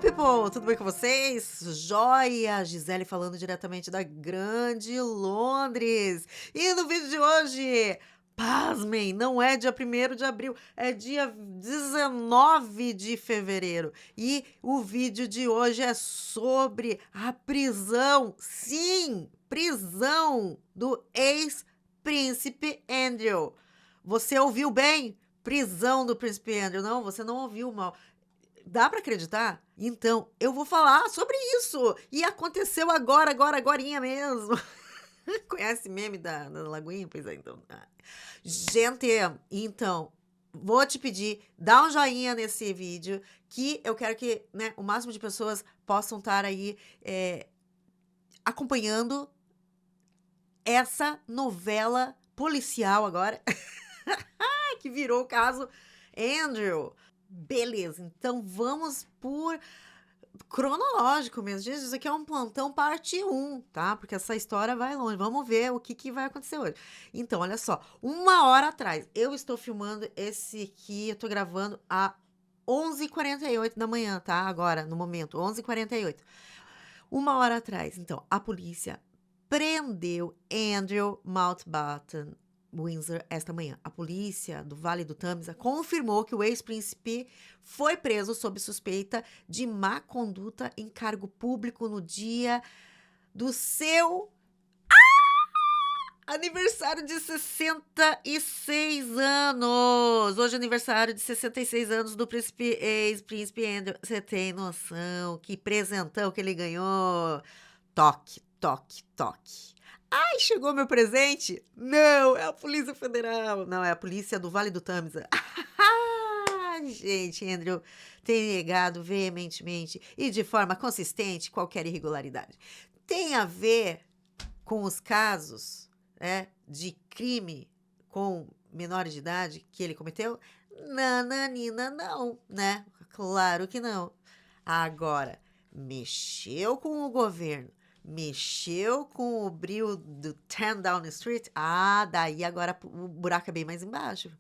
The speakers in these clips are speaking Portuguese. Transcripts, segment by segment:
People! Tudo bem com vocês? Joia! Gisele falando diretamente da grande Londres. E no vídeo de hoje, pasmem, não é dia 1º de abril, é dia 19 de fevereiro. E o vídeo de hoje é sobre a prisão, sim, prisão do ex-príncipe Andrew. Você ouviu bem? Prisão do príncipe Andrew. Não, você não ouviu mal. Dá pra acreditar? Então, eu vou falar sobre isso. E aconteceu agorinha mesmo. Conhece meme da Lagoinha? Pois é, então. Gente, então, vou te pedir, dá um joinha nesse vídeo, que eu quero que, né, o máximo de pessoas possam estar aí acompanhando essa novela policial agora, que virou o caso Andrew. Beleza, então vamos por cronológico mesmo. Gente, isso aqui é um plantão parte 1, tá? Porque essa história vai longe. Vamos ver o que vai acontecer hoje. Então, olha só. 1 hora atrás, eu estou filmando esse aqui, eu tô gravando a 11h48 da manhã, tá? Agora, no momento, 11h48. 1 hora atrás, então, a polícia prendeu Andrew Mountbatten Windsor esta manhã. A polícia do Vale do Tamisa confirmou que o ex-príncipe foi preso sob suspeita de má conduta em cargo público no dia do seu aniversário de 66 anos. Hoje é aniversário de 66 anos do ex-príncipe Andrew. Você tem noção que presentão que ele ganhou? Toque, toque, toque. Ai, chegou meu presente? Não, é a Polícia Federal. Não, é a polícia do Vale do Tamisa. Gente, Andrew tem negado veementemente e de forma consistente qualquer irregularidade. Tem a ver com os casos, né, de crime com menores de idade que ele cometeu? Nananina, não, né? Claro que não. Agora, mexeu com o governo, mexeu com o bril do 10 Downing Street, daí agora o buraco é bem mais embaixo.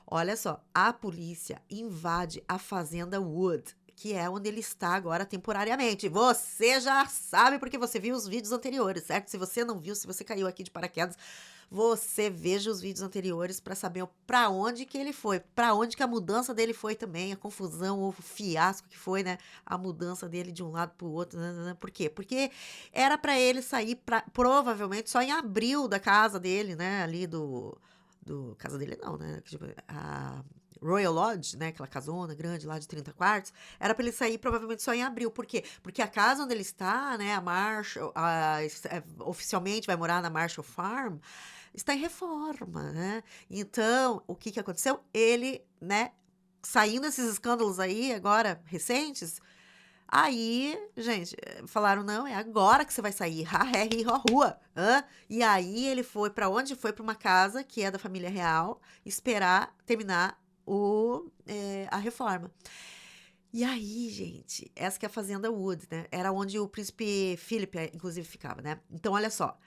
Olha só, a polícia invade a fazenda Wood, que é onde ele está agora temporariamente. Você já sabe porque você viu os vídeos anteriores, certo? Se você não viu, se você caiu aqui de paraquedas, você veja os vídeos anteriores para saber para onde que ele foi, para onde que a mudança dele foi também, a confusão, o fiasco que foi, né? A mudança dele de um lado para o outro. Por quê? Porque era para ele sair provavelmente só em abril da casa dele, né? Ali do casa dele não, né? Tipo, a Royal Lodge, né? Aquela casona grande lá de 30 quartos, era para ele sair provavelmente só em abril. Por quê? Porque a casa onde ele está, né? A Marshall, oficialmente vai morar na Marshall Farm, está em reforma, né? Então, o que aconteceu? Ele, né? Saindo esses escândalos aí agora recentes, aí, gente, falaram: não, é agora que você vai sair, rua. E aí ele foi pra onde? Foi pra uma casa que é da família real, esperar terminar a reforma. E aí, gente, essa que é a Fazenda Wood, né? Era onde o príncipe Philip, inclusive, ficava, né? Então, olha só.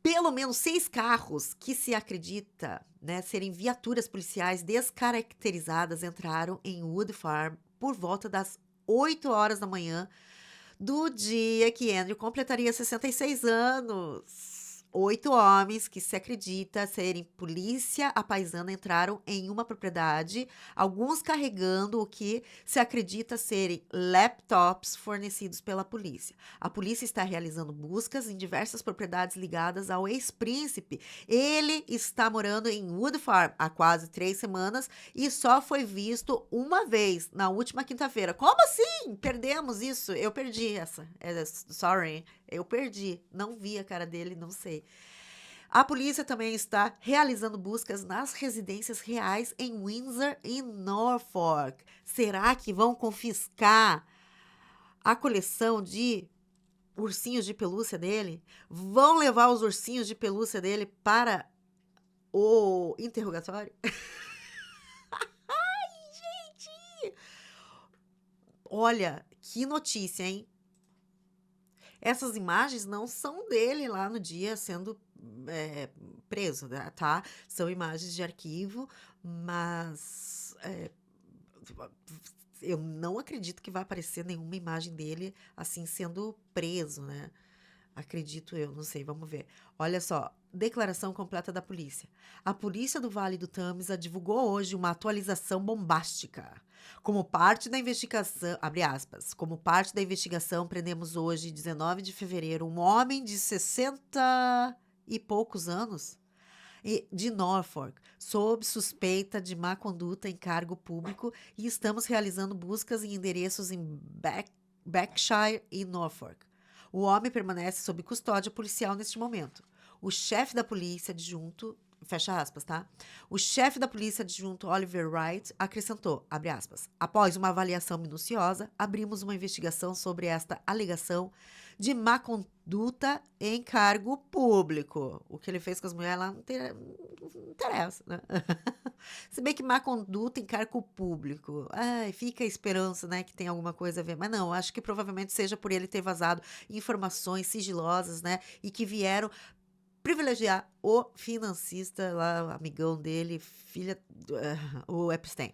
Pelo menos 6 carros que se acredita, né, serem viaturas policiais descaracterizadas entraram em Wood Farm por volta das 8 horas da manhã do dia que Andrew completaria 66 anos. 8 homens que se acredita serem polícia apaisana entraram em uma propriedade, alguns carregando o que se acredita serem laptops fornecidos pela polícia. A polícia está realizando buscas em diversas propriedades ligadas ao ex-príncipe. Ele está morando em Wood Farm há quase 3 semanas e só foi visto uma vez, na última quinta-feira. Como assim? Perdemos isso? Eu perdi essa. Sorry. Eu perdi. Não vi a cara dele, não sei. A polícia também está realizando buscas nas residências reais em Windsor e Norfolk. Será que vão confiscar a coleção de ursinhos de pelúcia dele? Vão levar os ursinhos de pelúcia dele para o interrogatório? Olha, que notícia, hein? Essas imagens não são dele lá no dia sendo preso, né, tá? São imagens de arquivo, mas eu não acredito que vai aparecer nenhuma imagem dele assim sendo preso, né? Acredito eu, não sei, vamos ver. Olha só, declaração completa da polícia. A polícia do Vale do Tamisa divulgou hoje uma atualização bombástica. Como parte da investigação, abre aspas, como parte da investigação, prendemos hoje, 19 de fevereiro, um homem de 60 e poucos anos de Norfolk, sob suspeita de má conduta em cargo público e estamos realizando buscas em endereços em Berkshire e Norfolk. O homem permanece sob custódia policial neste momento. O chefe da polícia adjunto, fecha aspas, tá? O chefe da polícia adjunto Oliver Wright acrescentou, abre aspas, após uma avaliação minuciosa, abrimos uma investigação sobre esta alegação de má conduta em cargo público. O que ele fez com as mulheres lá não interessa, né? Se bem que má conduta em cargo público. Ai, fica a esperança, né, que tem alguma coisa a ver. Mas não, acho que provavelmente seja por ele ter vazado informações sigilosas, né, e que vieram privilegiar o financista lá, o amigão dele, o Epstein.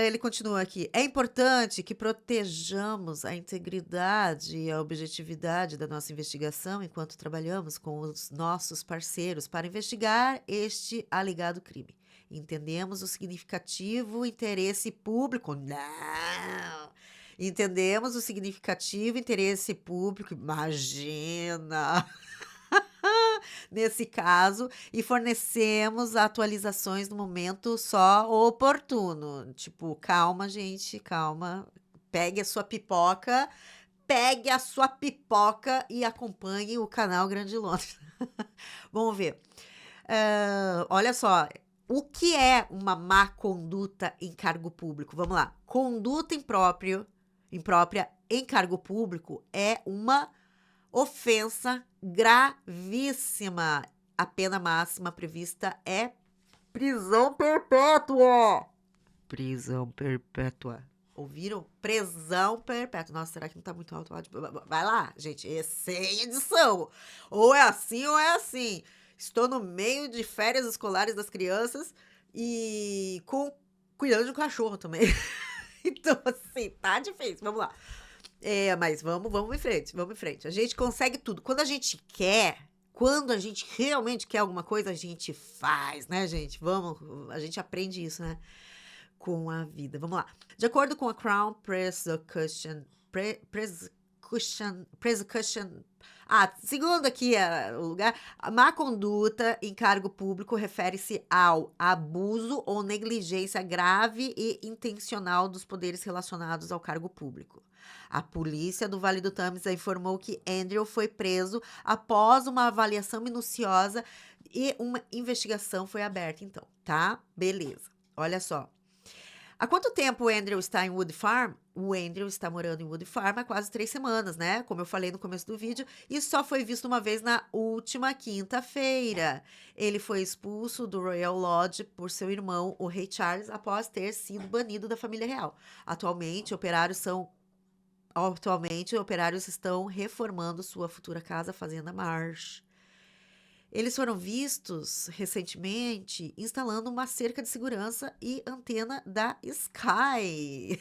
Ele continua aqui. É importante que protejamos a integridade e a objetividade da nossa investigação enquanto trabalhamos com os nossos parceiros para investigar este alegado crime. Entendemos o significativo interesse público. Não! Entendemos o significativo interesse público. Imagina! Nesse caso, e fornecemos atualizações no momento só oportuno. Tipo, calma, gente, calma. Pegue a sua pipoca e acompanhe o canal Grande Londres. Vamos ver. Olha só, o que é uma má conduta em cargo público? Vamos lá. Conduta imprópria em cargo público é uma ofensa gravíssima. A pena máxima prevista é prisão perpétua. Prisão perpétua. Ouviram? Prisão perpétua. Nossa, será que não tá muito alto? Vai lá, gente. É sem edição. Ou é assim ou é assim. Estou no meio de férias escolares das crianças e cuidando de um cachorro também. Então, assim, tá difícil. Vamos lá. Mas vamos em frente. A gente consegue tudo. Quando a gente realmente quer alguma coisa, a gente faz, né, gente? A gente aprende isso, né? Com a vida. Vamos lá. De acordo com a Crown Prosecution. Segundo aqui o lugar, a má conduta em cargo público refere-se ao abuso ou negligência grave e intencional dos poderes relacionados ao cargo público. A polícia do Vale do Tamisa informou que Andrew foi preso após uma avaliação minuciosa e uma investigação foi aberta, então, tá? Beleza. Olha só. Há quanto tempo o Andrew está em Wood Farm? O Andrew está morando em Wood Farm há quase 3 semanas, né? Como eu falei no começo do vídeo, e só foi visto uma vez na última quinta-feira. Ele foi expulso do Royal Lodge por seu irmão, o Rei Charles, após ter sido banido da família real. Atualmente, operários estão reformando sua futura casa Fazenda Marsh. Eles foram vistos recentemente instalando uma cerca de segurança e antena da Sky.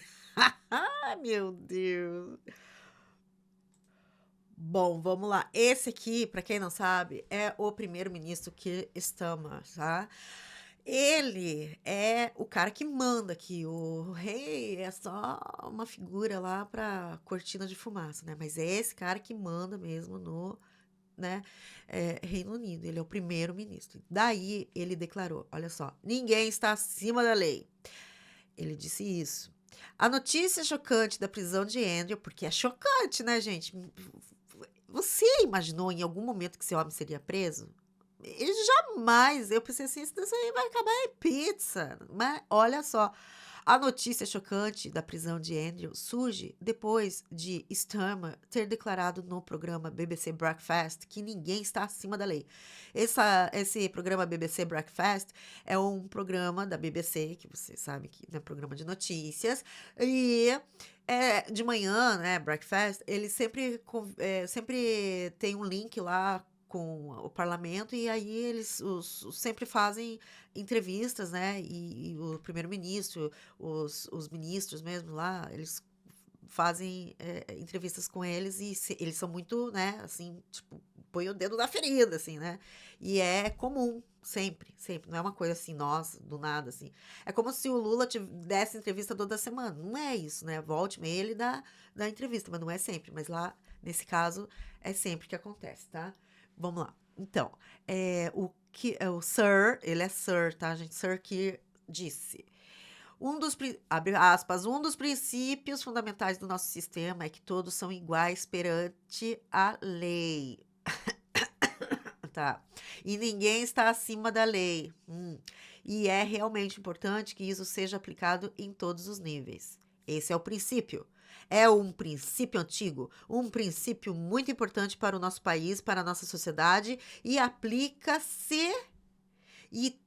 Ai, meu Deus. Bom, vamos lá. Esse aqui, para quem não sabe, é o primeiro-ministro Keir Starmer, tá? Ele é o cara que manda aqui. O rei é só uma figura lá para cortina de fumaça, né? Mas é esse cara que manda mesmo no, né, Reino Unido. Ele é o primeiro-ministro. Daí ele declarou: olha só, ninguém está acima da lei. Ele disse isso. A notícia chocante da prisão de Andrew, porque é chocante, né, gente? Você imaginou em algum momento que esse homem seria preso? Jamais. Eu pensei assim, isso aí vai acabar em pizza. Mas olha só. A notícia chocante da prisão de Andrew surge depois de Starmer ter declarado no programa BBC Breakfast que ninguém está acima da lei. Esse programa BBC Breakfast é um programa da BBC, que você sabe que é um programa de notícias, e de manhã, né, Breakfast, ele sempre tem um link lá com o parlamento, e aí eles sempre fazem entrevistas, né? E o primeiro-ministro, os ministros mesmo lá, eles fazem entrevistas com eles e eles são muito, né, assim, tipo, põe o dedo na ferida, assim, né? E é comum, sempre, sempre. Não é uma coisa assim, nossa, do nada, assim. É como se o Lula desse entrevista toda semana. Não é isso, né? Volte e meia ele dá entrevista, mas não é sempre. Mas lá, nesse caso, é sempre que acontece, tá? Vamos lá. Então, o Sir, ele é Sir, tá, gente? Sir que disse. Abre aspas, um dos princípios fundamentais do nosso sistema é que todos são iguais perante a lei. Tá. E ninguém está acima da lei. E é realmente importante que isso seja aplicado em todos os níveis. Esse é o princípio. É um princípio antigo, um princípio muito importante para o nosso país, para a nossa sociedade, e aplica-se e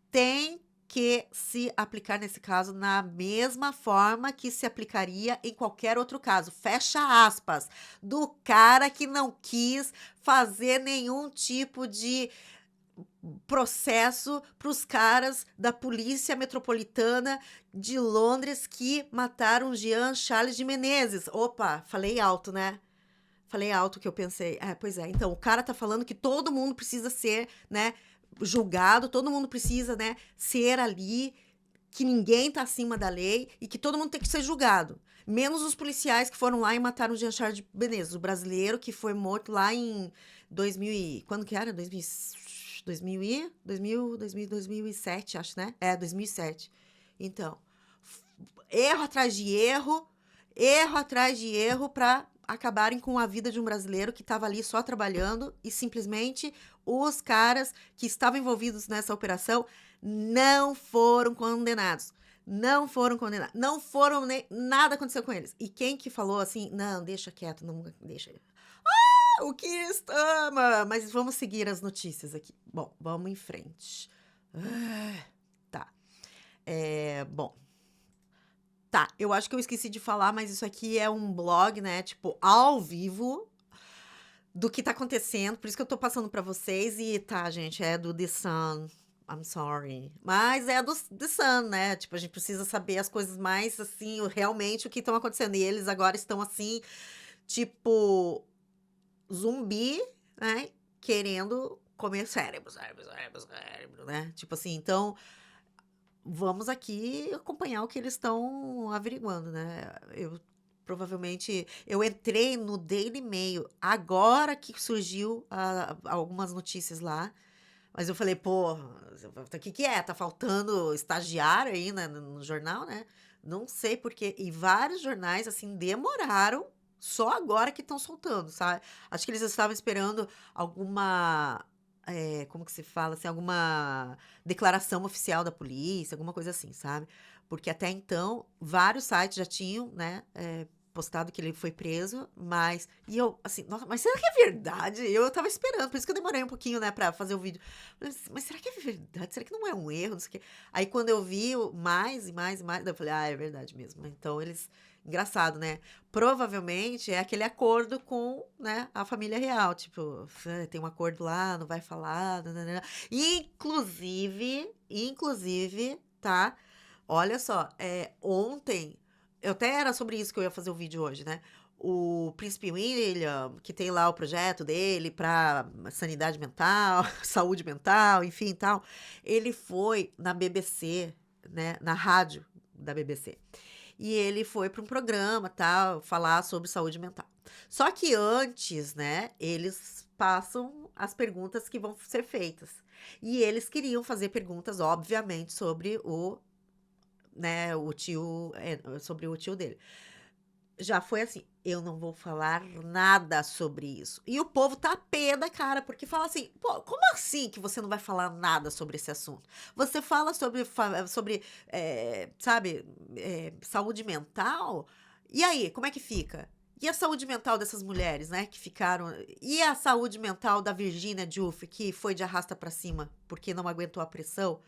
tem que se aplicar nesse caso na mesma forma que se aplicaria em qualquer outro caso. Fecha aspas. Do cara que não quis fazer nenhum tipo de processo para os caras da Polícia Metropolitana de Londres que mataram Jean Charles de Menezes. Opa, falei alto, né? Falei alto que eu pensei. Pois é. Então, o cara tá falando que todo mundo precisa ser, né, julgado, todo mundo precisa, né, ser ali, que ninguém tá acima da lei e que todo mundo tem que ser julgado. Menos os policiais que foram lá e mataram o Jean Charles de Menezes, o brasileiro que foi morto lá em 2000 e... Quando que era? 2007, acho, né? 2007. Então, erro atrás de erro para acabarem com a vida de um brasileiro que estava ali só trabalhando e simplesmente os caras que estavam envolvidos nessa operação não foram condenados. Não foram condenados. Não foram nada aconteceu com eles. E quem que falou assim, não, deixa quieto, não deixa. O que estama? Mas vamos seguir as notícias aqui. Bom, vamos em frente. Tá. Bom. Tá, eu acho que eu esqueci de falar, mas isso aqui é um blog, né, tipo, ao vivo do que tá acontecendo, por isso que eu tô passando pra vocês, e tá, gente, é do The Sun, I'm sorry, mas é do The Sun, né, tipo, a gente precisa saber as coisas mais, assim, realmente o que estão acontecendo, e eles agora estão, assim, tipo, zumbi, né, querendo comer cérebro, né, tipo assim, então... Vamos aqui acompanhar o que eles estão averiguando, né? Eu entrei no Daily Mail agora que surgiu algumas notícias lá, mas eu falei, pô, o que é? Tá faltando estagiário aí no jornal, né? Não sei porque. E vários jornais, assim, demoraram só agora que estão soltando, sabe? Acho que eles estavam esperando alguma. Como que se fala assim? Alguma declaração oficial da polícia, alguma coisa assim, sabe? Porque até então, vários sites já tinham, né? Postado que ele foi preso, mas. E eu, assim, nossa, mas será que é verdade? Eu tava esperando, por isso que eu demorei um pouquinho, né, pra fazer o vídeo. Mas será que é verdade? Será que não é um erro? Não sei o quê. Aí quando eu vi mais e mais e mais, daí eu falei, é verdade mesmo. Então eles. Engraçado, né? Provavelmente é aquele acordo com, né, a família real. Tipo, tem um acordo lá, não vai falar. Nananana. Inclusive, tá? Olha só, ontem. Eu até era sobre isso que eu ia fazer o vídeo hoje, né? O Príncipe William, que tem lá o projeto dele para sanidade mental, saúde mental, enfim, tal. Ele foi na BBC, né, na rádio da BBC. E ele foi para um programa, tal, falar sobre saúde mental. Só que antes, né, eles passam as perguntas que vão ser feitas. E eles queriam fazer perguntas, obviamente, sobre né, sobre o tio dele. Já foi assim, eu não vou falar nada sobre isso. E o povo tá pé da cara, porque fala assim, pô, como assim que você não vai falar nada sobre esse assunto? Você fala sobre sabe, saúde mental? E aí, como é que fica? E a saúde mental dessas mulheres, né, que ficaram... E a saúde mental da Virginia Woolf, que foi de arrasta pra cima, porque não aguentou a pressão?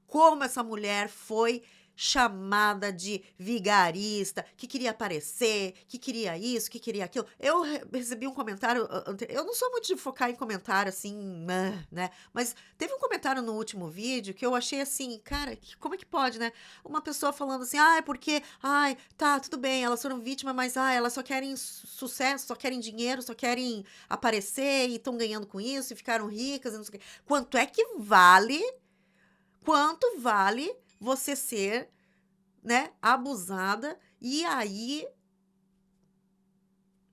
Como essa mulher foi chamada de vigarista, que queria aparecer, que queria isso, que queria aquilo. Eu recebi um comentário, eu não sou muito de focar em comentário assim, né? Mas teve um comentário no último vídeo que eu achei assim, cara, como é que pode, né? Uma pessoa falando assim, porque, tá, tudo bem, elas foram vítimas, mas, elas só querem sucesso, só querem dinheiro, só querem aparecer e estão ganhando com isso e ficaram ricas e não sei o quê. Quanto vale você ser, né, abusada e aí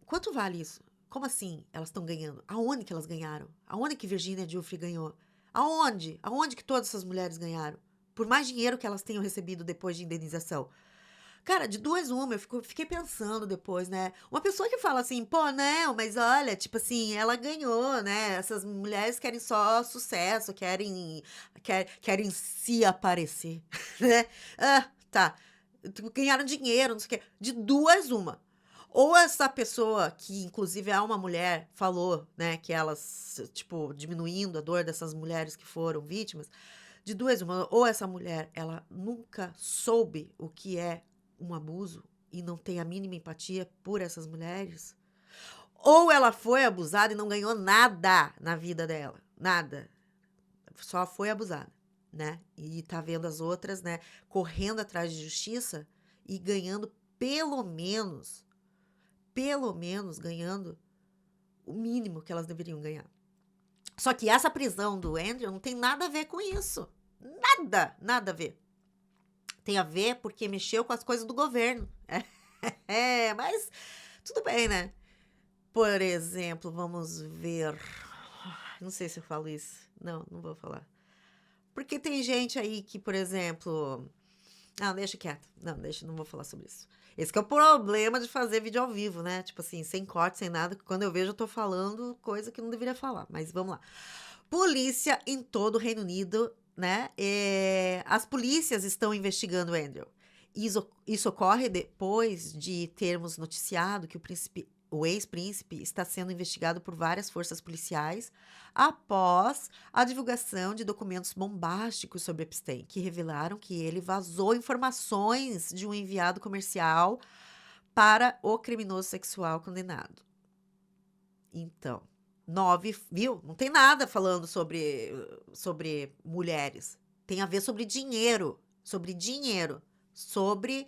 quanto vale isso? Como assim elas estão ganhando? Aonde que elas ganharam? Aonde que Virginia Giuffre ganhou? Aonde? Aonde que todas essas mulheres ganharam? Por mais dinheiro que elas tenham recebido depois de indenização. Cara, de duas uma, fiquei pensando depois, né? Uma pessoa que fala assim, pô, não, mas olha, tipo assim, ela ganhou, né? Essas mulheres querem só sucesso, querem se aparecer, né? Tá. Tipo, ganharam dinheiro, não sei o quê. De duas uma. Ou essa pessoa, que inclusive é uma mulher, falou, né, que elas, tipo, diminuindo a dor dessas mulheres que foram vítimas, de duas uma, ou essa mulher, ela nunca soube o que é um abuso e não tem a mínima empatia por essas mulheres, ou ela foi abusada e não ganhou nada na vida dela, nada, só foi abusada, né? E tá vendo as outras, né, correndo atrás de justiça e ganhando pelo menos ganhando o mínimo que elas deveriam ganhar. Só que essa prisão do Andrew não tem nada a ver com isso. Nada a ver. Tem a ver porque mexeu com as coisas do governo. Mas tudo bem, né? Por exemplo, vamos ver. Não sei se eu falo isso. Não vou falar. Porque tem gente aí que, por exemplo. Não, deixa quieto. Não vou falar sobre isso. Esse que é o problema de fazer vídeo ao vivo, né? Tipo assim, sem corte, sem nada. Quando eu vejo, eu tô falando coisa que não deveria falar. Mas vamos lá. Polícia em todo o Reino Unido, né? As polícias estão investigando o Andrew. Isso ocorre depois de termos noticiado que o ex-príncipe está sendo investigado por várias forças policiais após a divulgação de documentos bombásticos sobre Epstein, que revelaram que ele vazou informações de um enviado comercial para o criminoso sexual condenado. Então, 9, viu? Não tem nada falando sobre mulheres. Tem a ver sobre dinheiro, sobre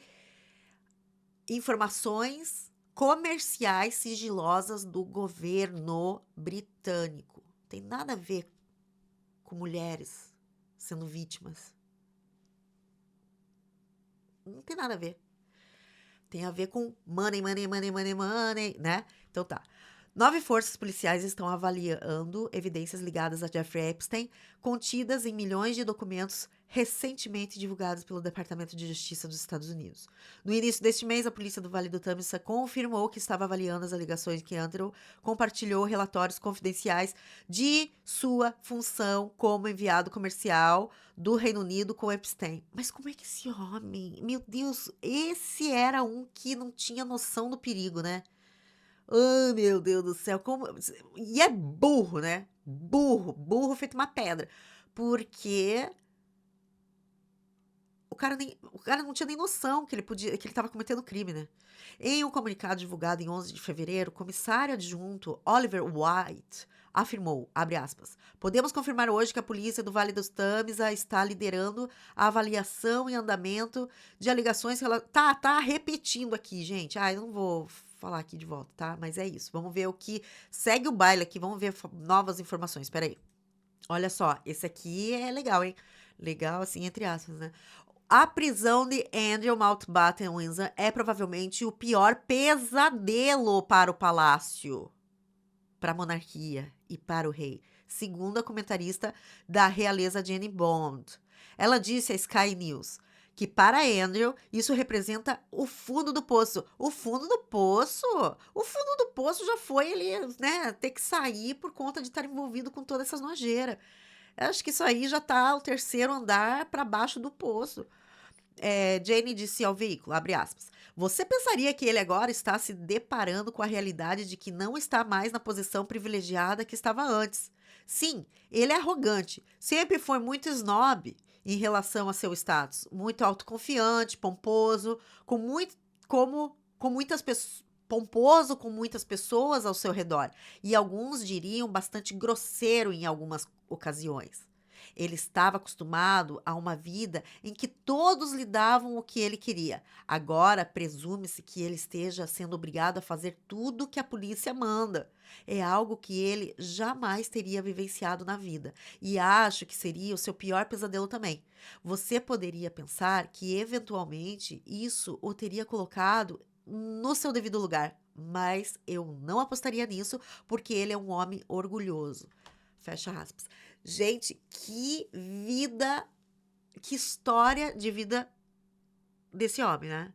informações comerciais sigilosas do governo britânico. Tem nada a ver com mulheres sendo vítimas. Não tem nada a ver. Tem a ver com money, né? Então tá. 9 forças policiais estão avaliando evidências ligadas a Jeffrey Epstein, contidas em milhões de documentos recentemente divulgados pelo Departamento de Justiça dos Estados Unidos. No início deste mês, a polícia do Vale do Tamisa confirmou que estava avaliando as alegações que Andrew compartilhou relatórios confidenciais de sua função como enviado comercial do Reino Unido com Epstein. Mas como é que esse homem... Meu Deus, esse era um que não tinha noção do perigo, né? Oh, meu Deus do céu, como... E é burro, né? Burro feito uma pedra. Porque o cara não tinha nem noção que que ele estava cometendo crime, né? Em um comunicado divulgado em 11 de fevereiro, o comissário adjunto Oliver White afirmou, abre aspas, podemos confirmar hoje que a polícia do Vale dos Tamisa está liderando a avaliação e andamento de alegações... Tá repetindo aqui, gente. Eu não vou falar aqui de volta, tá? Mas é isso. Vamos ver o que... Segue o baile aqui, vamos ver novas informações. Peraí. Olha só, esse aqui é legal, hein? Legal, assim, entre aspas, né? A prisão de Andrew Mountbatten Windsor é provavelmente o pior pesadelo para o palácio, para a monarquia e para o rei, segundo a comentarista da realeza Jenny Bond. Ela disse à Sky News que para Andrew isso representa o fundo do poço. O fundo do poço? O fundo do poço já foi ele, né, ter que sair por conta de estar envolvido com toda essa nojeira. Eu acho que isso aí já tá o terceiro andar para baixo do poço. Jane disse ao veículo, abre aspas, você pensaria que ele agora está se deparando com a realidade de que não está mais na posição privilegiada que estava antes. Sim, ele é arrogante, sempre foi muito snob em relação a seu status? Muito autoconfiante, pomposo, com muitas pessoas. Pomposo com muitas pessoas ao seu redor, e alguns diriam bastante grosseiro em algumas ocasiões. Ele estava acostumado a uma vida em que todos lhe davam o que ele queria. Agora, presume-se que ele esteja sendo obrigado a fazer tudo o que a polícia manda. É algo que ele jamais teria vivenciado na vida, e acho que seria o seu pior pesadelo também. Você poderia pensar que, eventualmente, isso o teria colocado no seu devido lugar, mas eu não apostaria nisso, porque ele é um homem orgulhoso. Fecha aspas. Gente, que vida, que história de vida desse homem, né?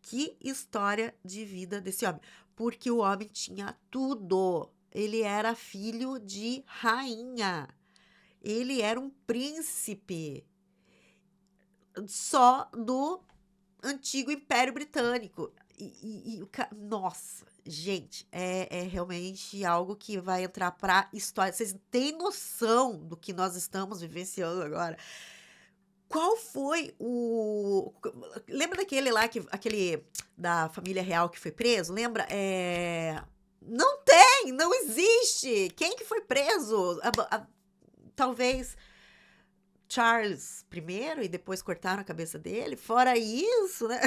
Que história de vida desse homem. Porque o homem tinha tudo. Ele era filho de rainha. Ele era um príncipe só do antigo Império Britânico. Nossa, gente, é realmente algo que vai entrar pra história. Vocês têm noção do que nós estamos vivenciando agora? Qual foi o. Lembra daquele lá, aquele da família real que foi preso? Lembra? Não tem, não existe. Quem que foi preso? Talvez Charles primeiro e depois cortaram a cabeça dele. Fora isso, né?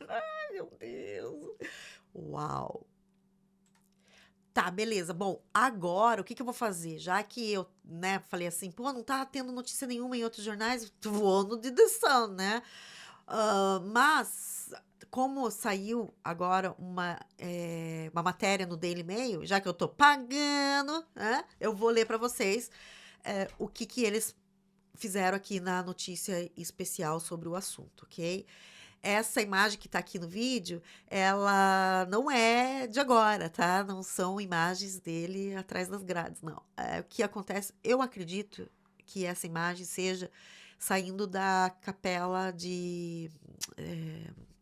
Ai, meu Deus. Uau. Tá, beleza. Bom, agora o que que eu vou fazer? Já que eu, né, falei assim, pô, não tá tendo notícia nenhuma em outros jornais, vou no The Sun, né? Mas, como saiu agora uma matéria no Daily Mail, já que eu tô pagando, né, eu vou ler pra vocês o que que eles fizeram aqui na notícia especial sobre o assunto, ok? Essa imagem que tá aqui no vídeo, ela não é de agora, tá? Não são imagens dele atrás das grades, não. O que acontece, eu acredito que essa imagem seja saindo da capela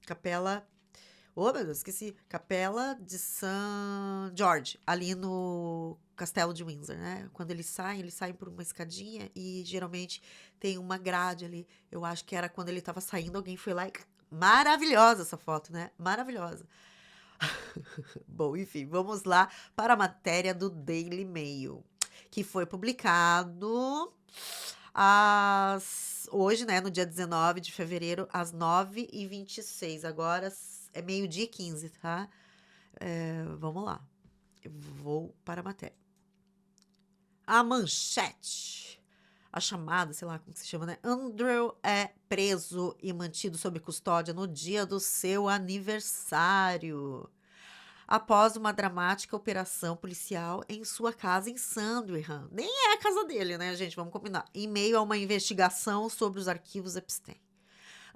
capela. Oh, meu Deus, esqueci. Capela de St. George, ali no Castelo de Windsor, né? Quando eles saem por uma escadinha e geralmente tem uma grade ali. Eu acho que era quando ele tava saindo, alguém foi lá e. Maravilhosa essa foto, né? Maravilhosa. Bom, enfim, vamos lá para a matéria do Daily Mail, que foi publicado hoje, né, no dia 19 de fevereiro, às 9h26. Agora é meio-dia e 15, tá? Vamos lá. Eu vou para a matéria. A manchete. A chamada, sei lá como que se chama, né? Andrew é preso e mantido sob custódia no dia do seu aniversário, após uma dramática operação policial em sua casa em Sandringham. Nem é a casa dele, né, gente? Vamos combinar. Em meio a uma investigação sobre os arquivos Epstein.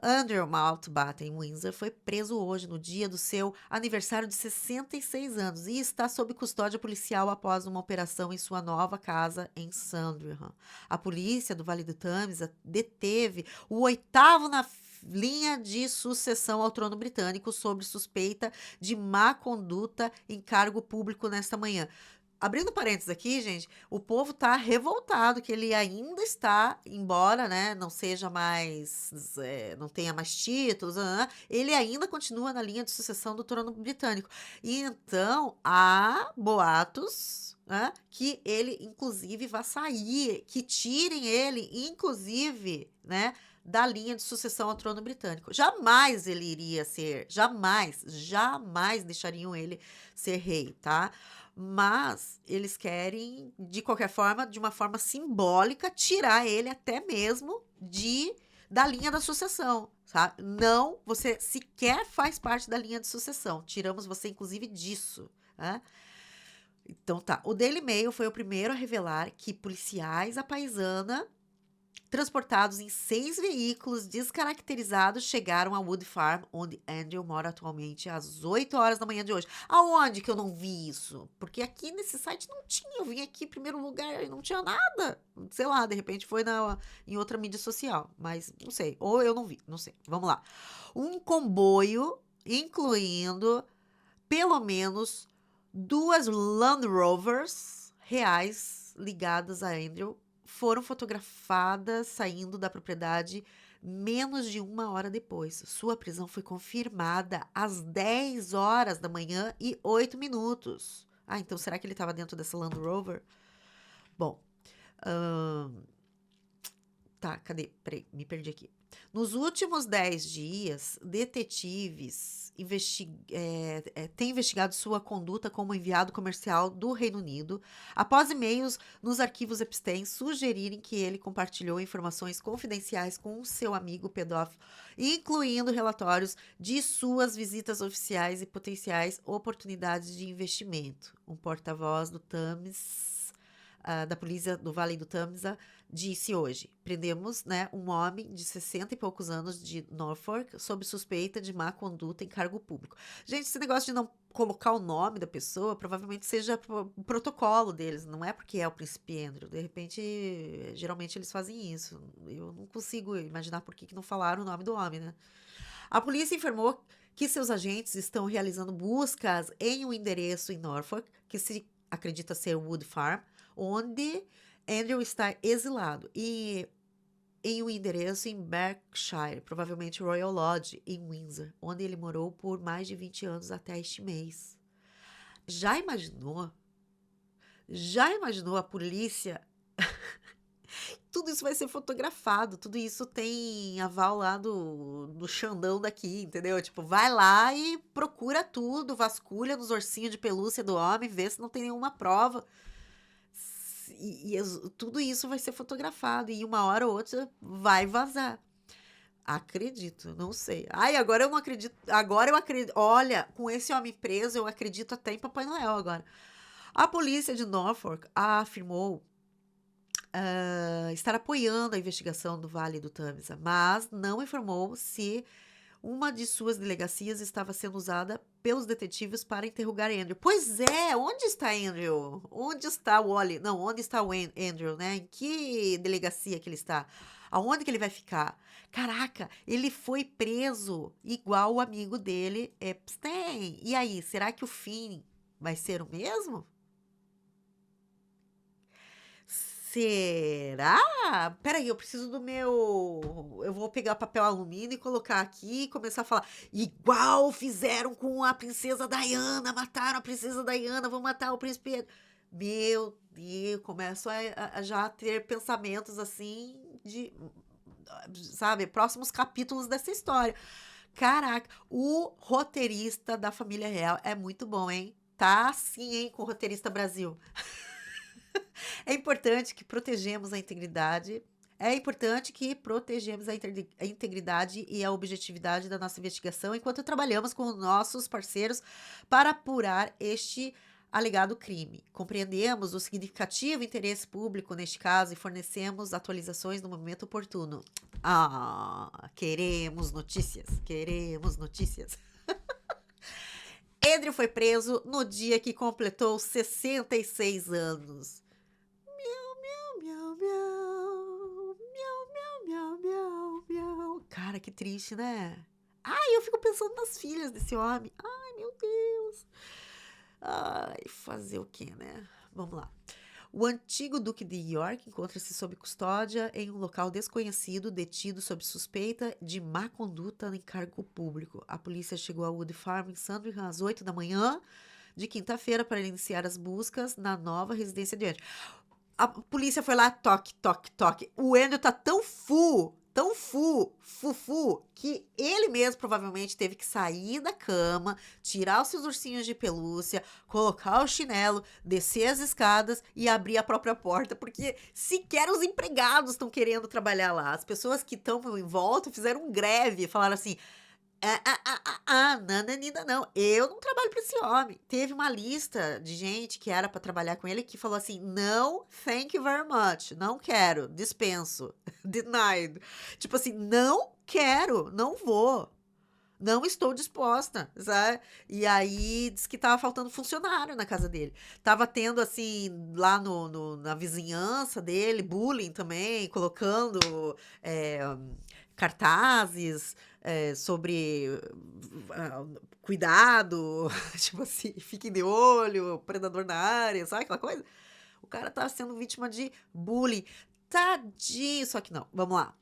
Andrew Mountbatten Windsor foi preso hoje, no dia do seu aniversário de 66 anos, e está sob custódia policial após uma operação em sua nova casa em Sandringham. A polícia do Vale do Tâmisa deteve o oitavo na linha de sucessão ao trono britânico sob suspeita de má conduta em cargo público nesta manhã. Abrindo parênteses aqui, gente, o povo tá revoltado que ele ainda está, embora, né, não seja mais, não tenha mais títulos, ele ainda continua na linha de sucessão do trono britânico. E então, há boatos, né, que ele, inclusive, vai sair, que tirem ele, inclusive, né, da linha de sucessão ao trono britânico. Jamais ele iria ser, jamais deixariam ele ser rei, tá? Mas eles querem, de qualquer forma, de uma forma simbólica, tirar ele até mesmo da linha da sucessão, sabe? Não, você sequer faz parte da linha de sucessão. Tiramos você, inclusive, disso, né? Então tá. O Daily Mail foi o primeiro a revelar que policiais à paisana, transportados em 6 veículos descaracterizados, chegaram a Wood Farm, onde Andrew mora atualmente, às 8 horas da manhã de hoje. Aonde que eu não vi isso? Porque aqui nesse site não tinha. Eu vim aqui em primeiro lugar e não tinha nada. Sei lá, de repente foi em outra mídia social. Mas não sei. Ou eu não vi, não sei. Vamos lá. Um comboio, incluindo pelo menos 2 Land Rovers reais ligadas a Andrew, foram fotografadas saindo da propriedade menos de 1 hora depois. Sua prisão foi confirmada às 10 horas da manhã e 8 minutos. Ah, então será que ele estava dentro dessa Land Rover? Bom, tá, cadê? Peraí, me perdi aqui. Nos últimos 10 dias, detetives têm investigado sua conduta como enviado comercial do Reino Unido, após e-mails nos arquivos Epstein sugerirem que ele compartilhou informações confidenciais com seu amigo pedófilo, incluindo relatórios de suas visitas oficiais e potenciais oportunidades de investimento. Um porta-voz do Thames, da polícia do Vale do Tamisa, disse hoje: prendemos, né, um homem de 60 e poucos anos de Norfolk sob suspeita de má conduta em cargo público. Gente, esse negócio de não colocar o nome da pessoa provavelmente seja o protocolo deles, não é porque é o príncipe Andrew. De repente, geralmente eles fazem isso. Eu não consigo imaginar por que não falaram o nome do homem, né? A polícia informou que seus agentes estão realizando buscas em um endereço em Norfolk, que se acredita ser Wood Farm, onde Andrew está exilado, e em um endereço em Berkshire, provavelmente Royal Lodge, em Windsor, onde ele morou por mais de 20 anos até este mês. Já imaginou? Já imaginou a polícia? Tudo isso vai ser fotografado, tudo isso tem aval lá do Xandão daqui, entendeu? Tipo, vai lá e procura tudo, vasculha nos ursinhos de pelúcia do homem, vê se não tem nenhuma prova. Tudo isso vai ser fotografado e uma hora ou outra vai vazar. Acredito, não sei. Ai, agora eu não acredito. Agora eu acredito. Olha, com esse homem preso, eu acredito até em Papai Noel agora. A polícia de Norfolk afirmou estar apoiando a investigação do Vale do Tamisa, mas não informou se uma de suas delegacias estava sendo usada pelos detetives para interrogar Andrew. Pois é, onde está Andrew? Onde está o Wally? Não, onde está o Andrew, né? Em que delegacia que ele está? Aonde que ele vai ficar? Caraca, ele foi preso igual o amigo dele, Epstein. E aí, será que o fim vai ser o mesmo? Será? Peraí, eu preciso do meu. Eu vou pegar papel alumínio e colocar aqui e começar a falar. Igual fizeram com a princesa Diana, mataram a princesa Diana, vão matar o príncipe Pedro. Meu Deus, começo a já ter pensamentos assim de, sabe, próximos capítulos dessa história. Caraca, o roteirista da família real é muito bom, hein? Tá assim, hein, com o roteirista Brasil. É importante que protegemos a integridade. É importante que protegemos a integridade e a objetividade da nossa investigação enquanto trabalhamos com nossos parceiros para apurar este alegado crime. Compreendemos o significativo interesse público neste caso e fornecemos atualizações no momento oportuno. Ah, queremos notícias, queremos notícias. Andrew foi preso no dia que completou 66 anos. Miau, miau, miau, miau, miau, miau, miau. Cara, que triste, né? Ai, eu fico pensando nas filhas desse homem. Ai, meu Deus. Ai, fazer o quê, né? Vamos lá. O antigo Duque de York encontra-se sob custódia em um local desconhecido, detido sob suspeita de má conduta em cargo público. A polícia chegou a Wood Farm em Sandringham às 8 da manhã de quinta-feira para iniciar as buscas na nova residência de Andrew. A polícia foi lá, toque, toque, toque. O Andrew tá tão fufu, que ele mesmo provavelmente teve que sair da cama, tirar os seus ursinhos de pelúcia, colocar o chinelo, descer as escadas e abrir a própria porta, porque sequer os empregados estão querendo trabalhar lá. As pessoas que estão em volta fizeram greve, falaram assim: nananina, não. Eu não trabalho para esse homem. Teve uma lista de gente que era para trabalhar com ele que falou assim: não, thank you very much. Não quero, dispenso. Denied. Tipo assim, não quero, não vou. Não estou disposta, sabe? E aí diz que tava faltando funcionário na casa dele. Tava tendo, assim, lá na vizinhança dele, bullying também, colocando é, cartazes sobre cuidado, tipo assim, fiquem de olho, predador na área, sabe aquela coisa? O cara tá sendo vítima de bullying. Tadinho, só que não. Vamos lá.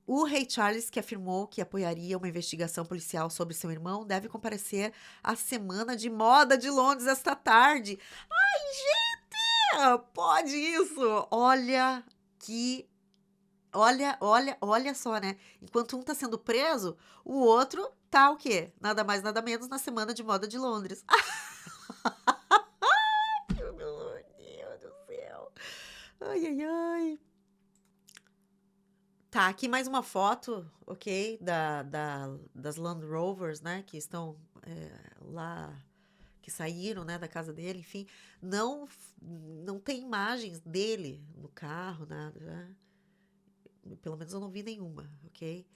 O rei Charles, que afirmou que apoiaria uma investigação policial sobre seu irmão, deve comparecer à Semana de Moda de Londres esta tarde. Pode isso! Que. Olha só, né? Enquanto um tá sendo preso, o outro tá o quê? Nada mais, nada menos na Semana de Moda de Londres. Ai, meu Deus do céu. Ai, ai, ai. Tá, aqui mais uma foto, ok? Das Land Rovers, né? Que estão lá, que saíram, né, da casa dele, enfim. Não tem imagens dele no carro, nada, né? Pelo menos eu não vi nenhuma, ok?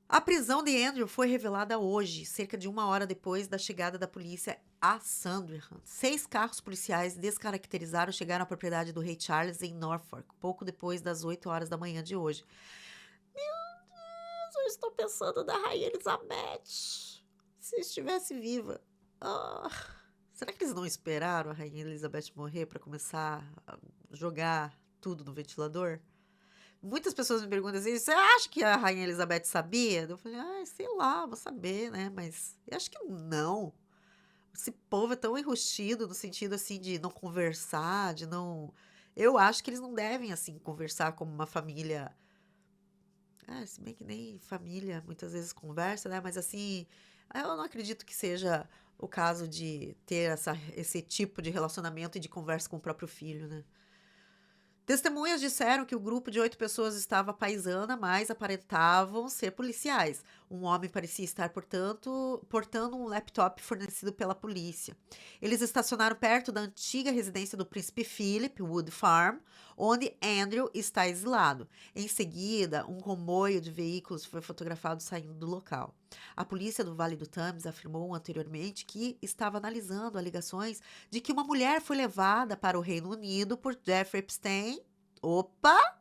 A prisão de Andrew foi revelada hoje, cerca de 1 hora depois da chegada da polícia a Sandringham. 6 carros policiais descaracterizados chegaram à propriedade do rei Charles em Norfolk, pouco depois das 8 horas da manhã de hoje. Mas eu estou pensando na Rainha Elizabeth. Se estivesse viva. Ah, será que eles não esperaram a Rainha Elizabeth morrer para começar a jogar tudo no ventilador? Muitas pessoas me perguntam assim: você acha que a Rainha Elizabeth sabia? Eu falei: ah, sei lá, vou saber, né? Mas eu acho que não. Esse povo é tão enrustido no sentido assim de não conversar, de não. Eu acho que eles não devem assim conversar como uma família. Se bem que nem família muitas vezes conversa, né? Mas assim, eu não acredito que seja o caso de ter esse tipo de relacionamento e de conversa com o próprio filho, né? Testemunhas disseram que o grupo de 8 pessoas estava à paisana, mas aparentavam ser policiais. Um homem parecia estar, portanto, portando um laptop fornecido pela polícia. Eles estacionaram perto da antiga residência do príncipe Philip, Wood Farm, onde Andrew está exilado. Em seguida, um comboio de veículos foi fotografado saindo do local. A polícia do Vale do Thames afirmou anteriormente que estava analisando alegações de que uma mulher foi levada para o Reino Unido por Jeffrey Epstein. Opa!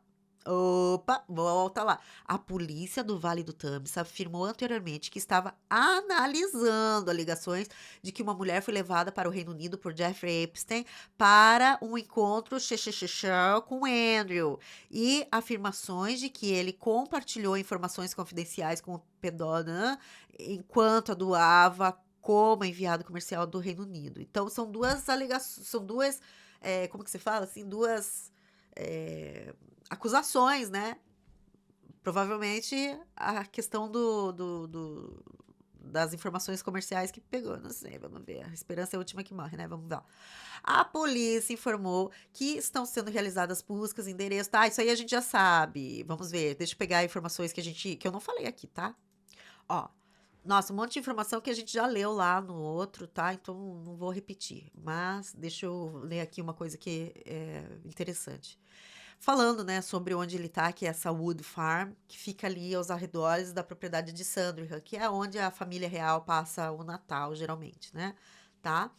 Opa, volta lá. A polícia do Vale do Thames afirmou anteriormente que estava analisando alegações de que uma mulher foi levada para o Reino Unido por Jeffrey Epstein para um encontro com Andrew e afirmações de que ele compartilhou informações confidenciais com o pedófilo enquanto atuava como enviado comercial do Reino Unido. Então são duas alegações, são duas, como que se fala assim, duas acusações, né? Provavelmente a questão das informações comerciais que pegou, não sei, vamos ver. A esperança é a última que morre, né? Vamos ver. A polícia informou que estão sendo realizadas buscas, endereço. Tá, isso aí a gente já sabe. Vamos ver, deixa eu pegar informações que eu não falei aqui, tá? Ó, nossa, um monte de informação que a gente já leu lá no outro, tá? Então não vou repetir. Mas deixa eu ler aqui uma coisa que é interessante. Falando, né, sobre onde ele tá, que é essa Wood Farm, que fica ali aos arredores da propriedade de Sandringham, que é onde a família real passa o Natal, geralmente, né? Tá?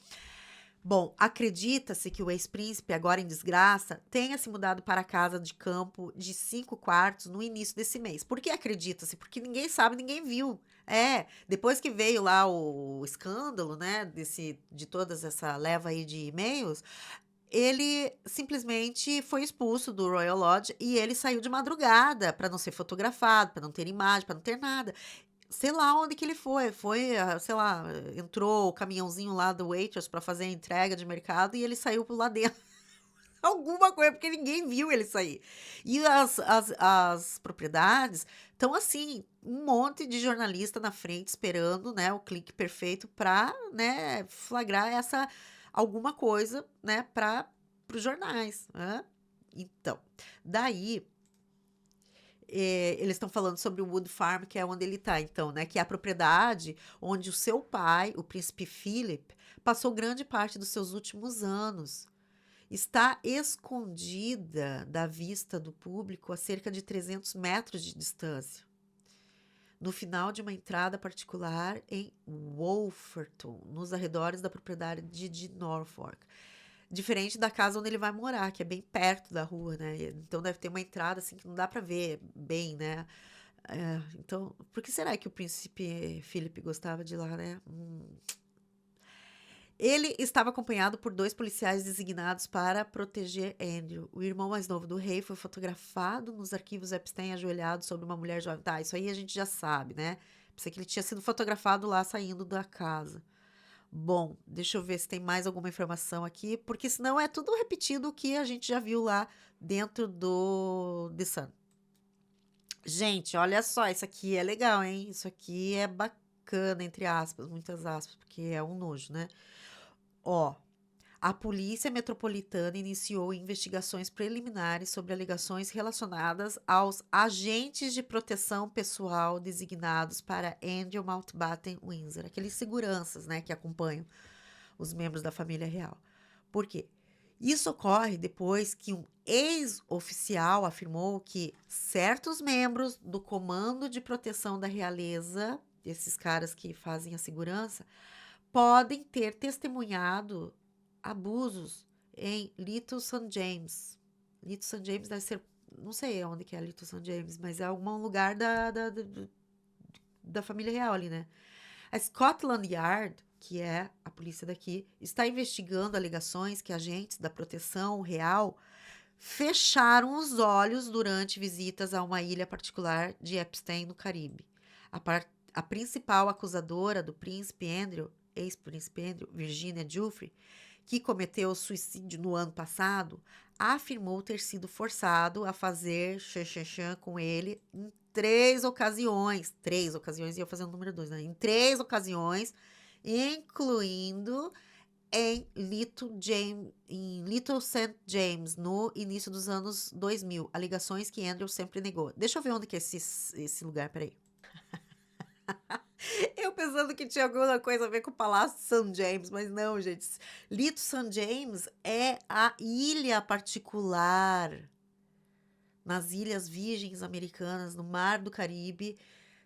Bom, acredita-se que o ex-príncipe, agora em desgraça, tenha se mudado para a casa de campo de 5 quartos no início desse mês. Por que acredita-se? Porque ninguém sabe, ninguém viu. Depois que veio lá o escândalo, né, de todas essa leva aí de e-mails, ele simplesmente foi expulso do Royal Lodge e ele saiu de madrugada para não ser fotografado, para não ter imagem, para não ter nada. Sei lá onde que ele foi. Sei lá, entrou o caminhãozinho lá do Waitrose para fazer a entrega de mercado e ele saiu por lá dentro. Alguma coisa, porque ninguém viu ele sair. E as propriedades estão assim, um monte de jornalista na frente esperando, né, o clique perfeito para, né, flagrar essa alguma coisa, né, para os jornais, né? Então, daí eles estão falando sobre o Wood Farm, que é onde ele está, então, né? Que é a propriedade onde o seu pai, o príncipe Philip, passou grande parte dos seus últimos anos. Está escondida da vista do público a cerca de 300 metros de distância, no final de uma entrada particular em Wolverton, nos arredores da propriedade de Norfolk. Diferente da casa onde ele vai morar, que é bem perto da rua, né? Então deve ter uma entrada assim que não dá para ver bem, né? Então, por que será que o príncipe Philip gostava de ir lá, né? Ele estava acompanhado por 2 policiais designados para proteger Andrew. O irmão mais novo do rei foi fotografado nos arquivos Epstein ajoelhado sobre uma mulher jovem. Tá, isso aí a gente já sabe, né? Pensei que ele tinha sido fotografado lá saindo da casa. Bom, deixa eu ver se tem mais alguma informação aqui, porque senão é tudo repetido o que a gente já viu lá dentro do The Sun. Gente, olha só, isso aqui é legal, hein? Isso aqui é bacana, entre aspas, muitas aspas, porque é um nojo, né? Ó, a Polícia Metropolitana iniciou investigações preliminares sobre alegações relacionadas aos agentes de proteção pessoal designados para Andrew Mountbatten Windsor, aqueles seguranças, né, que acompanham os membros da família real. Por quê? Isso ocorre depois que um ex-oficial afirmou que certos membros do Comando de Proteção da Realeza, esses caras que fazem a segurança, podem ter testemunhado abusos em Little St. James. Little St. James deve ser, não sei onde que é Little St. James, mas é algum lugar da família real ali, né? A Scotland Yard, que é a polícia daqui, está investigando alegações que agentes da proteção real fecharam os olhos durante visitas a uma ilha particular de Epstein, no Caribe. A principal acusadora do príncipe Andrew, ex-príncipe Andrew, Virginia Giuffre, que cometeu suicídio no ano passado, afirmou ter sido forçado a fazer xixi com ele em 3 ocasiões. 3 ocasiões, ia fazer o número 2, né? Em 3 ocasiões, incluindo em Little St. James, no início dos anos 2000. Alegações que Andrew sempre negou. Deixa eu ver onde que é esse lugar, peraí. Eu pensando que tinha alguma coisa a ver com o Palácio de St. James, mas não, gente. Little St. James é a ilha particular nas Ilhas Virgens Americanas, no Mar do Caribe,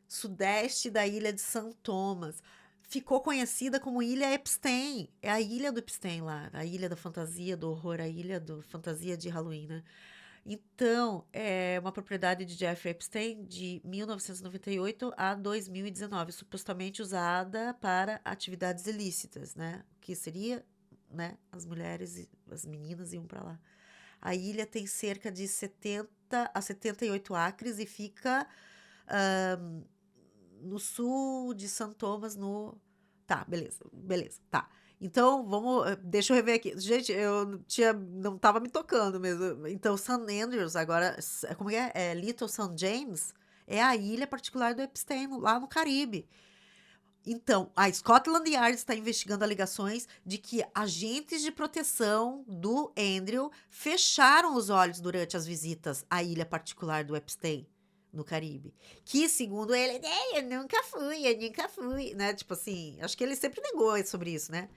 sudeste da ilha de St. Thomas. Ficou conhecida como Ilha Epstein. É a ilha do Epstein lá, a ilha da fantasia, do horror, a ilha da fantasia de Halloween, né? Então, é uma propriedade de Jeffrey Epstein de 1998 a 2019, supostamente usada para atividades ilícitas, né? O que seria, né? As mulheres e as meninas iam para lá. A ilha tem cerca de 70 a 78 acres e fica no sul de St. Thomas, no... Tá, beleza, tá. Então, deixa eu rever aqui. Gente, não tava me tocando mesmo. Então, St. Andrews, agora, como é? É Little St. James, é a ilha particular do Epstein, lá no Caribe. Então, a Scotland Yard está investigando alegações de que agentes de proteção do Andrew fecharam os olhos durante as visitas à ilha particular do Epstein, no Caribe. Que, segundo ele, eu nunca fui, né? Tipo assim, acho que ele sempre negou sobre isso, né?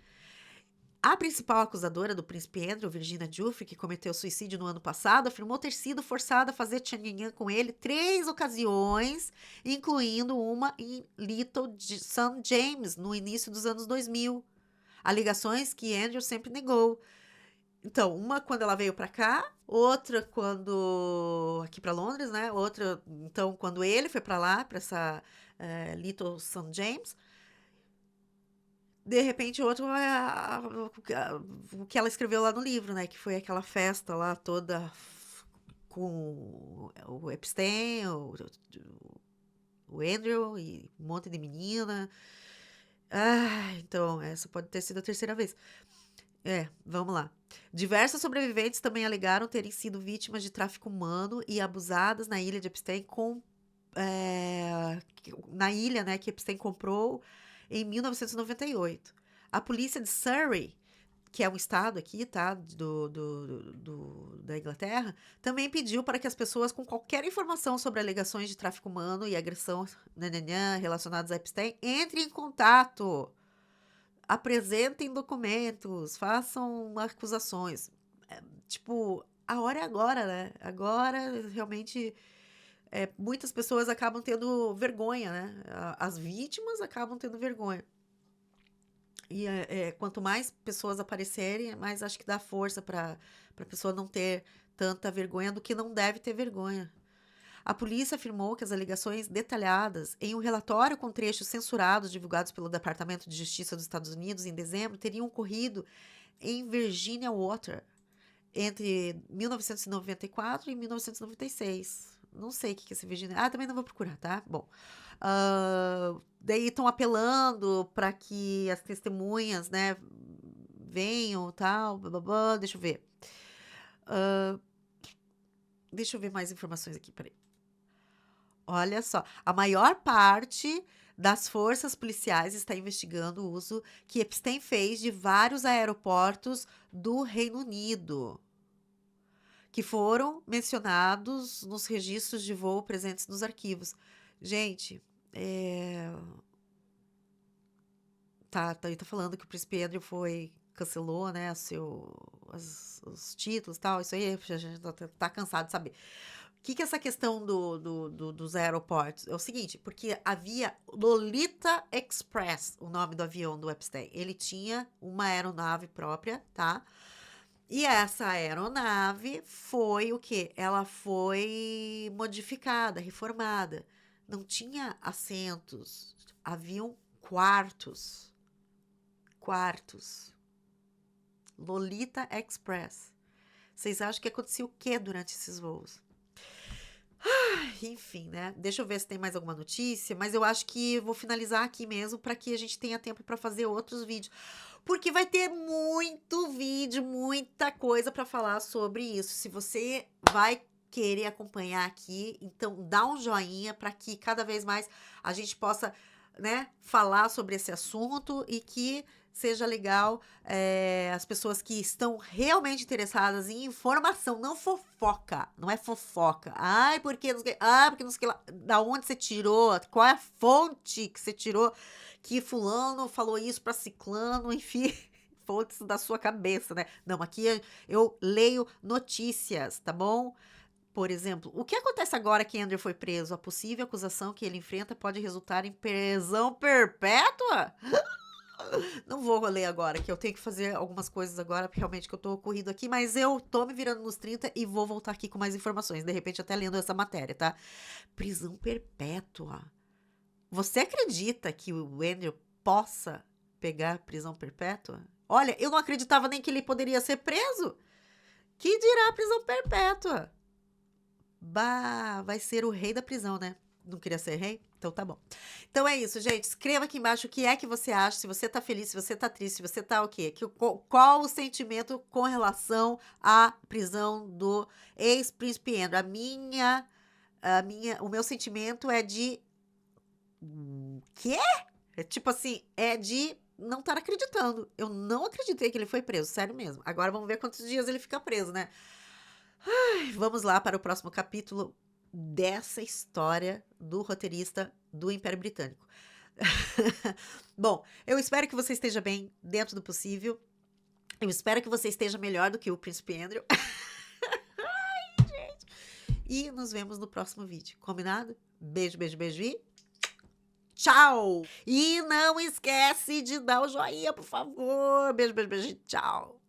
A principal acusadora do príncipe Andrew, Virginia Giuffre, que cometeu suicídio no ano passado, afirmou ter sido forçada a fazer tchanhanhã com ele 3 ocasiões, incluindo uma em Little St. James, no início dos anos 2000. Alegações que Andrew sempre negou. Então, uma quando ela veio para cá, outra quando aqui para Londres, né? Outra, então, quando ele foi para lá, para essa Little St. James. De repente, outro é o que ela escreveu lá no livro, né? Que foi aquela festa lá toda com o Epstein, o Andrew e um monte de menina. Ah, então, essa pode ter sido a terceira vez. Vamos lá. Diversas sobreviventes também alegaram terem sido vítimas de tráfico humano e abusadas na ilha de Epstein na ilha, né, que Epstein comprou em 1998. A polícia de Surrey, que é um estado aqui, tá, da Inglaterra, também pediu para que as pessoas com qualquer informação sobre alegações de tráfico humano e agressão relacionadas a Epstein entrem em contato, apresentem documentos, façam acusações. Tipo, a hora é agora, né? Agora, realmente, muitas pessoas acabam tendo vergonha, né? As vítimas acabam tendo vergonha. E quanto mais pessoas aparecerem, mais acho que dá força para a pessoa não ter tanta vergonha do que não deve ter vergonha. A polícia afirmou que as alegações detalhadas em um relatório com trechos censurados divulgados pelo Departamento de Justiça dos Estados Unidos em dezembro teriam ocorrido em Virginia Water entre 1994 e 1996. Não sei o que é esse Virginia. Ah, também não vou procurar, tá? Bom. Daí estão apelando para que as testemunhas, né, venham, tal, blá, blá, blá. Deixa eu ver. Deixa eu ver mais informações aqui, peraí. Olha só, a maior parte das forças policiais está investigando o uso que Epstein fez de vários aeroportos do Reino Unido, que foram mencionados nos registros de voo presentes nos arquivos. Gente, tá falando que o príncipe Andrew cancelou, né, os títulos e tal, isso aí a gente tá cansado de saber. O que é essa questão dos aeroportos? É o seguinte, porque havia Lolita Express, o nome do avião do Epstein. Ele tinha uma aeronave própria, tá? E essa aeronave foi o quê? Ela foi modificada, reformada. Não tinha assentos, haviam quartos. Quartos. Lolita Express. Vocês acham que acontecia o quê durante esses voos? Enfim, né? Deixa eu ver se tem mais alguma notícia, mas eu acho que eu vou finalizar aqui mesmo para que a gente tenha tempo para fazer outros vídeos, porque vai ter muito vídeo, muita coisa para falar sobre isso. Se você vai querer acompanhar aqui, então dá um joinha para que cada vez mais a gente possa, né, falar sobre esse assunto e que seja legal as pessoas que estão realmente interessadas em informação, não fofoca, não é fofoca. Ai, porque não sei, porque não sei lá. Da onde você tirou? Qual é a fonte que você tirou que fulano falou isso para ciclano, enfim, fontes da sua cabeça, né? Não, aqui eu leio notícias, tá bom? Por exemplo, o que acontece agora que Andrew foi preso? A possível acusação que ele enfrenta pode resultar em prisão perpétua? Não vou ler agora, que eu tenho que fazer algumas coisas agora, realmente que eu tô corrido aqui, mas eu tô me virando nos 30 e vou voltar aqui com mais informações, de repente até lendo essa matéria, tá? Prisão perpétua. Você acredita que o Andrew possa pegar prisão perpétua? Olha, eu não acreditava nem que ele poderia ser preso. Que dirá prisão perpétua? Bah, vai ser o rei da prisão, né? Não queria ser rei? Então tá bom. Então é isso, gente. Escreva aqui embaixo o que é que você acha, se você tá feliz, se você tá triste, se você tá o quê? Qual o sentimento com relação à prisão do ex-príncipe Andrew? O meu sentimento é de quê? É tipo assim, é de não estar acreditando. Eu não acreditei que ele foi preso, sério mesmo. Agora vamos ver quantos dias ele fica preso, né? Vamos lá para o próximo capítulo dessa história do roteirista do Império Britânico. Bom, eu espero que você esteja bem dentro do possível. Eu espero que você esteja melhor do que o Príncipe Andrew. Ai, gente. E nos vemos no próximo vídeo. Combinado? Beijo, beijo, beijo e tchau! E não esquece de dar o joinha, por favor. Beijo, beijo, beijo e tchau!